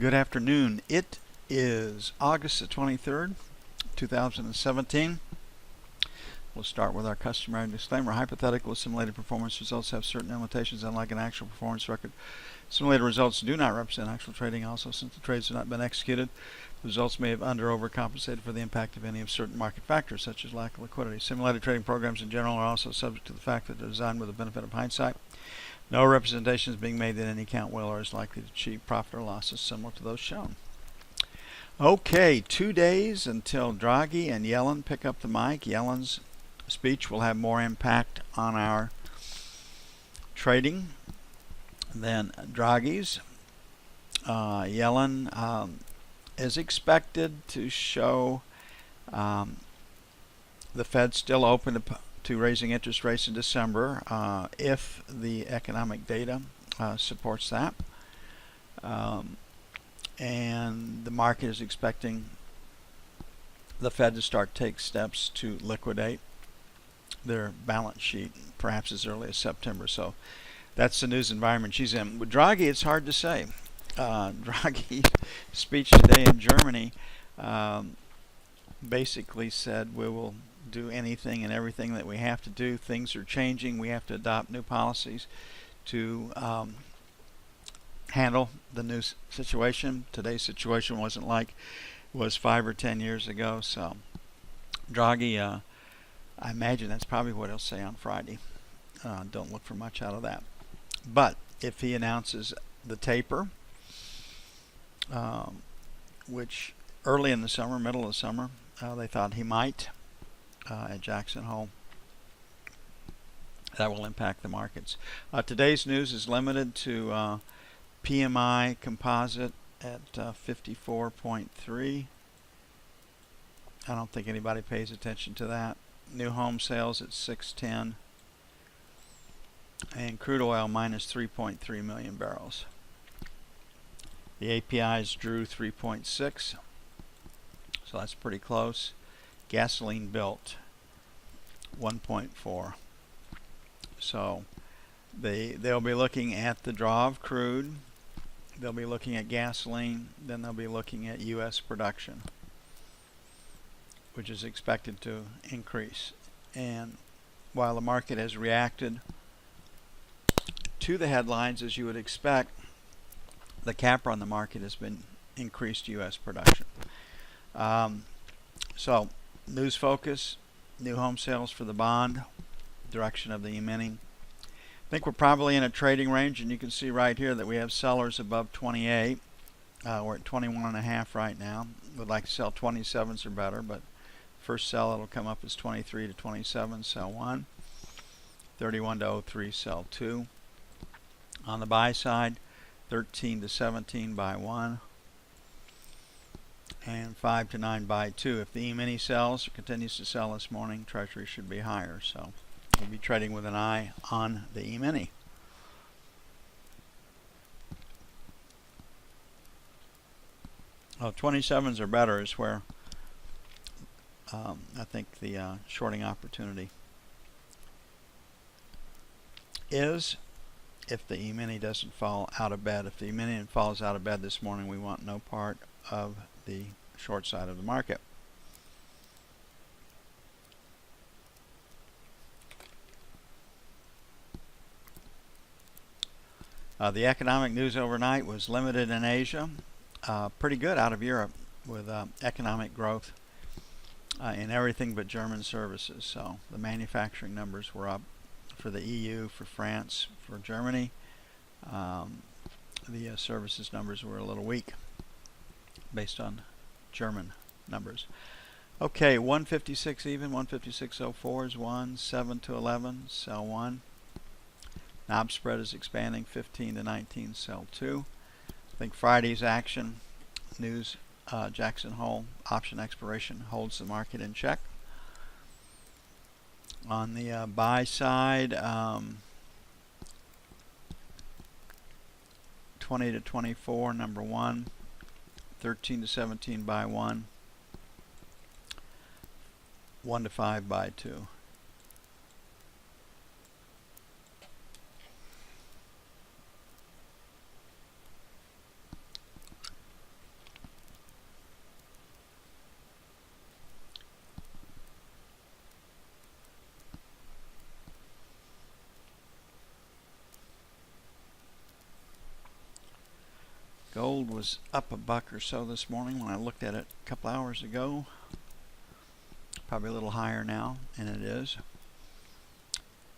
Good afternoon. It is August the 23rd, 2017. We'll start with our customary disclaimer. Hypothetical simulated performance results have certain limitations, unlike an actual performance record. Simulated results do not represent actual trading. Also, since the trades have not been executed, the results may have under or overcompensated for the impact of any of certain market factors, such as lack of liquidity. Simulated trading programs in general are also subject to the fact that they're designed with the benefit of hindsight. No representation is being made that any account will or is likely to achieve profit or losses similar to those shown. Okay, 2 days until Draghi and Yellen pick up the mic. Yellen's speech will have more impact on our trading than Draghi's. Yellen is expected to show the Fed still open to raising interest rates in December if the economic data supports that. And the market is expecting the Fed to start take steps to liquidate their balance sheet perhaps as early as September. So that's the news environment she's in. With Draghi, it's hard to say. Draghi's speech today in Germany basically said we will do anything and everything that we have to do. Things are changing. We have to adopt new policies to handle the new situation. Today's situation wasn't like it was 5 or 10 years ago. So Draghi, I imagine that's probably what he'll say on Friday. Don't look for much out of that. But if he announces the taper, which early in the summer, middle of the summer, they thought he might at Jackson Hole, that will impact the markets. Today's news is limited to PMI composite at 54.3. I don't think anybody pays attention to that. New home sales at 610. And crude oil minus 3.3 million barrels. The APIs drew 3.6. So that's pretty close. Gasoline built 1.4. So they'll be looking at the draw of crude. They'll be looking at gasoline. Then they'll be looking at U.S. production, which is expected to increase. And while the market has reacted to the headlines as you would expect, the capper on the market has been increased U.S. production. So news focus, new home sales for the bond, direction of the E-mini. I think we're probably in a trading range, and you can see right here that we have sellers above 28. We're at 21.5 right now. Would like to sell 27s or better, but first sell it'll come up as 23 to 27, sell 1. 31 to 03, sell 2. On the buy side, 13 to 17, buy 1. And 5 to 9, buy 2. If the E-mini sells or continues to sell this morning, Treasury should be higher. So we'll be trading with an eye on the E-mini. Well, 27s or better is where I think the shorting opportunity is if the E-mini doesn't fall out of bed. If the E-mini falls out of bed this morning, we want no part of the short side of the market. The economic news overnight was limited in Asia. Pretty good out of Europe with economic growth in everything but German services. So the manufacturing numbers were up for the EU, for France, for Germany. The services numbers were a little weak based on German numbers. Okay, 156 even, 156.04 is 1, 7 to 11, sell 1. Knob spread is expanding, 15 to 19, sell 2. I think Friday's action news, Jackson Hole option expiration holds the market in check. On the buy side, 20 to 24, number 1. 13 to 17, buy 1. 1 to 5, buy 2. Gold was up a buck or so this morning when I looked at it a couple hours ago. Probably a little higher now, and it is.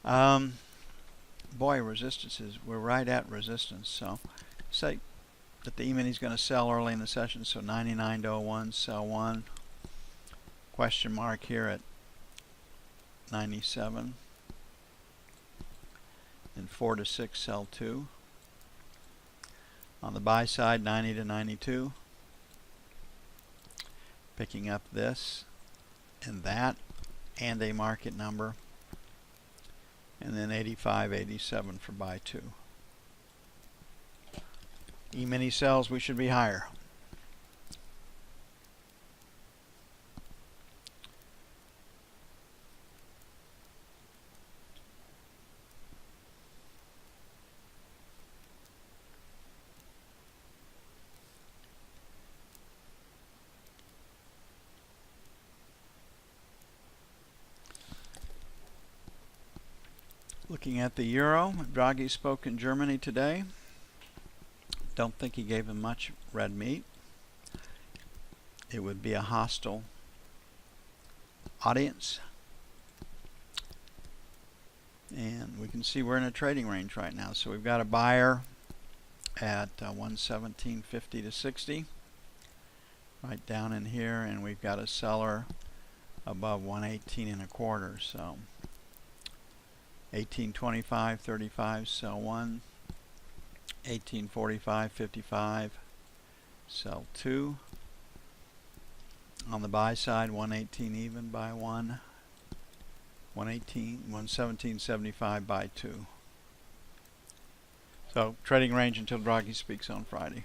Boy, resistances, we're right at resistance. So say that the E-mini is going to sell early in the session, so 99 to 01, sell 1. Question mark here at 97. And 4 to 6, sell 2. On the buy side, 90 to 92. Picking up this and that and a market number. And then 85, 87 for buy 2. E-mini sells, we should be higher. Looking at the euro, Draghi spoke in Germany today. Don't think he gave him much red meat. It would be a hostile audience. And we can see we're in a trading range right now. So we've got a buyer at 117.50 to 60, right down in here, and we've got a seller above 118 and a quarter. So 18.25, 35, sell 1. 18.45, 55, sell 2. On the buy side, 118 even, buy 1. 118, 117.75, buy 2. So trading range until Draghi speaks on Friday.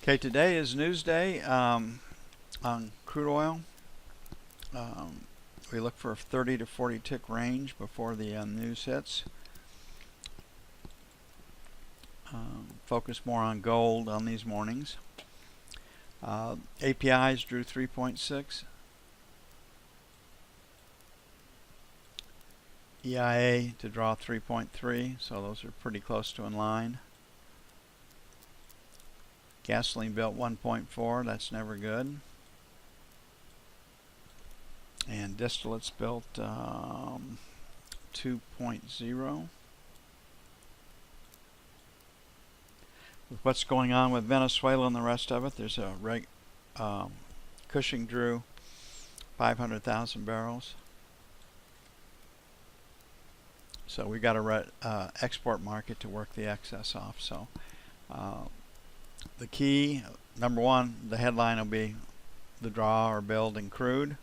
Okay, today is news day on crude oil. We look for a 30 to 40 tick range before the news hits. Focus more on gold on these mornings. APIs drew 3.6. EIA to draw 3.3, so those are pretty close to in line. Gasoline built 1.4, that's never good. And distillates built 2.0. With what's going on with Venezuela and the rest of it, there's a Cushing drew 500,000 barrels. So we've got a export market to work the excess off. So the key, number one, the headline will be the draw or build in crude.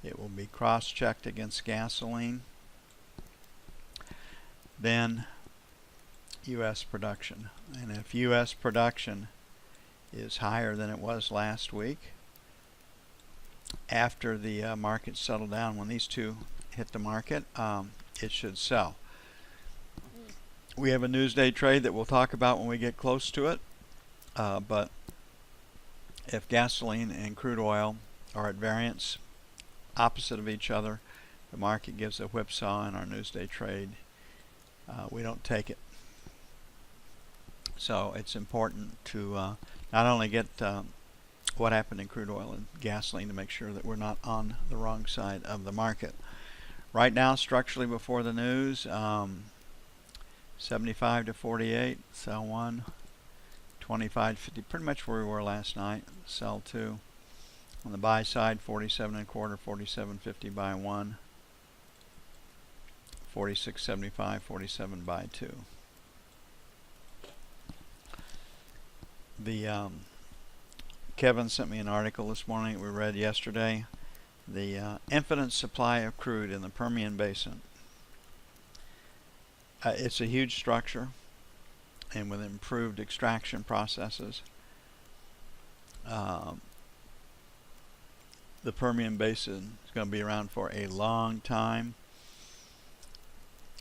It will be cross-checked against gasoline. Then U.S. production. And if U.S. production is higher than it was last week, after the market settled down, when these two hit the market, it should sell. We have a Newsday trade that we'll talk about when we get close to it. But if gasoline and crude oil are at variance, opposite of each other, the market gives a whipsaw in our Newsday trade. We don't take it. So it's important to not only get what happened in crude oil and gasoline to make sure that we're not on the wrong side of the market. Right now, structurally before the news, 75 to 48, sell 1. 25 to 50, pretty much where we were last night, sell 2. On the buy side, 47 and a quarter, 47.50, buy 1. 46.75, 47, buy 2. Kevin sent me an article this morning that we read yesterday. The infinite supply of crude in the Permian Basin. It's a huge structure, and with improved extraction processes, the Permian Basin is going to be around for a long time.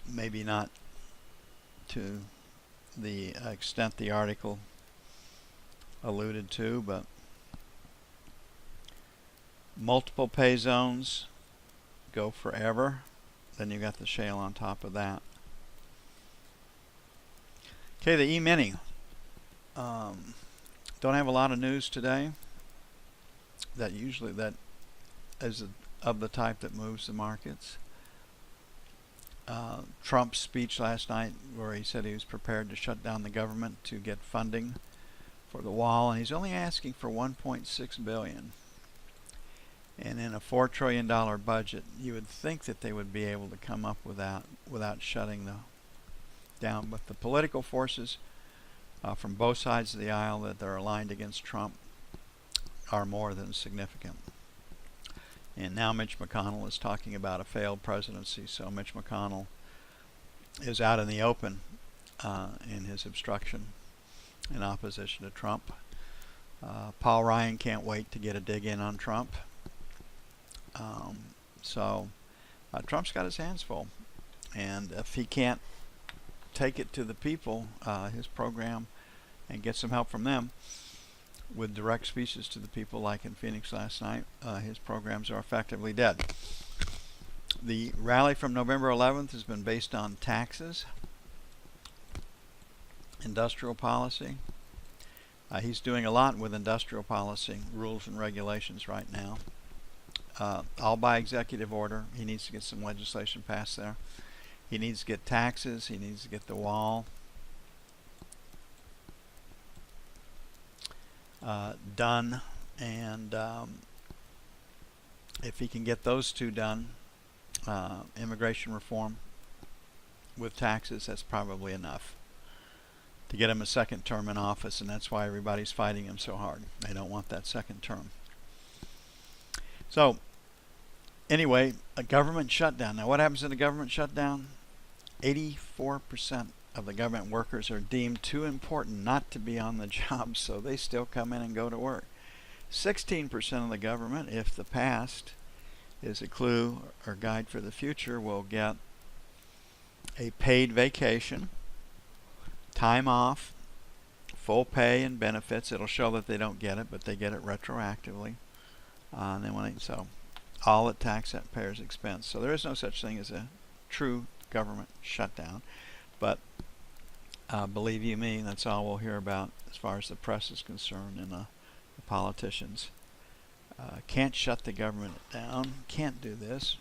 Maybe not to the extent the article alluded to, but multiple pay zones go forever. Then you got the shale on top of that. Okay, the E-mini. Don't have a lot of news today. That is of the type that moves the markets. Trump's speech last night, where he said he was prepared to shut down the government to get funding for the wall, and he's only asking for $1.6 billion. And in a $4 trillion budget, you would think that they would be able to come up with that without shutting down. But the political forces from both sides of the aisle that are aligned against Trump are more than significant. And now Mitch McConnell is talking about a failed presidency, so Mitch McConnell is out in the open in his obstruction in opposition to Trump. Paul Ryan can't wait to get a dig in on Trump. So Trump's got his hands full, and if he can't take it to the people, his program, and get some help from them with direct speeches to the people like in Phoenix last night, his programs are effectively dead. The rally from November 11th has been based on taxes, industrial policy. He's doing a lot with industrial policy, rules and regulations right now. All by executive order. He needs to get some legislation passed there. He needs to get taxes. He needs to get the wall done. And if he can get those two done, immigration reform with taxes, that's probably enough to get him a second term in office. And that's why everybody's fighting him so hard. They don't want that second term. So, anyway, a government shutdown. Now, what happens in a government shutdown? 84% of the government workers are deemed too important not to be on the job, so they still come in and go to work. 16% of the government, if the past is a clue or guide for the future, will get a paid vacation, time off, full pay and benefits. It'll show that they don't get it, but they get it retroactively. And then so all at taxpayers' expense. So there is no such thing as a true government shutdown. But believe you me, that's all we'll hear about as far as the press is concerned, and the politicians. Can't shut the government down, can't do this,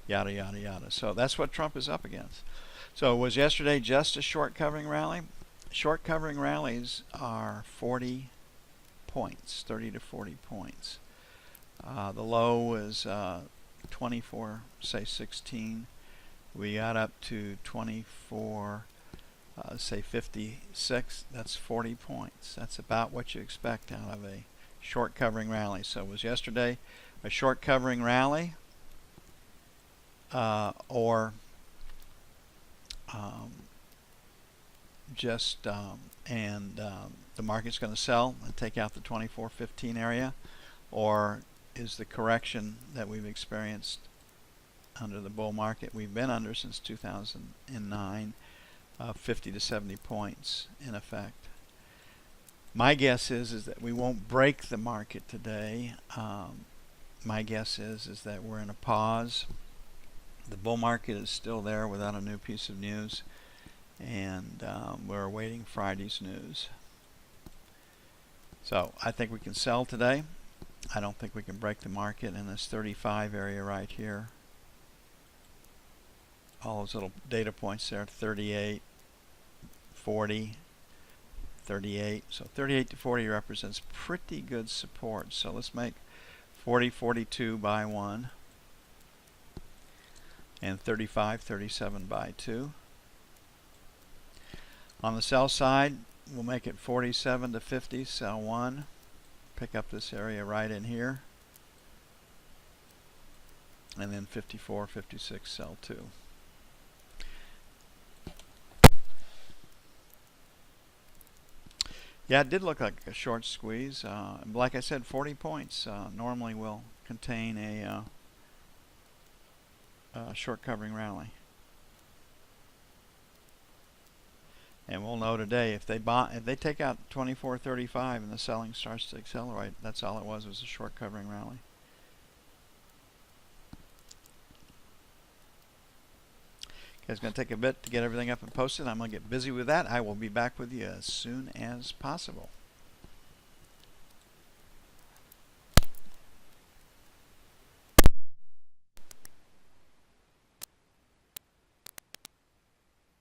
yada, yada, yada. So that's what Trump is up against. So was yesterday just a short covering rally? Short covering rallies are 40 points, 30 to 40 points. The low was 24, say 16. We got up to 24, say 56. That's 40 points. That's about what you expect out of a short covering rally. So was yesterday a short covering rally, or the market's going to sell and take out the 24.15 area, or is the correction that we've experienced under the bull market we've been under since 2009, 50 to 70 points in effect. My guess is that we won't break the market today. My guess is that we're in a pause. The bull market is still there without a new piece of news, and we're awaiting Friday's news. So I think we can sell today. I don't think we can break the market in this 35 area right here. All those little data points there, 38, 40, 38. So 38 to 40 represents pretty good support. So let's make 40, 42 by 1, and 35, 37 by 2. On the sell side, we'll make it 47 to 50, sell 1. Pick up this area right in here. And then 54, 56, sell 2. Yeah, it did look like a short squeeze. Like I said, 40 points normally will contain a short covering rally. And we'll know today if they take out 24.35 and the selling starts to accelerate. That's all it was a short covering rally. Okay, it's going to take a bit to get everything up and posted. I'm going to get busy with that. I will be back with you as soon as possible.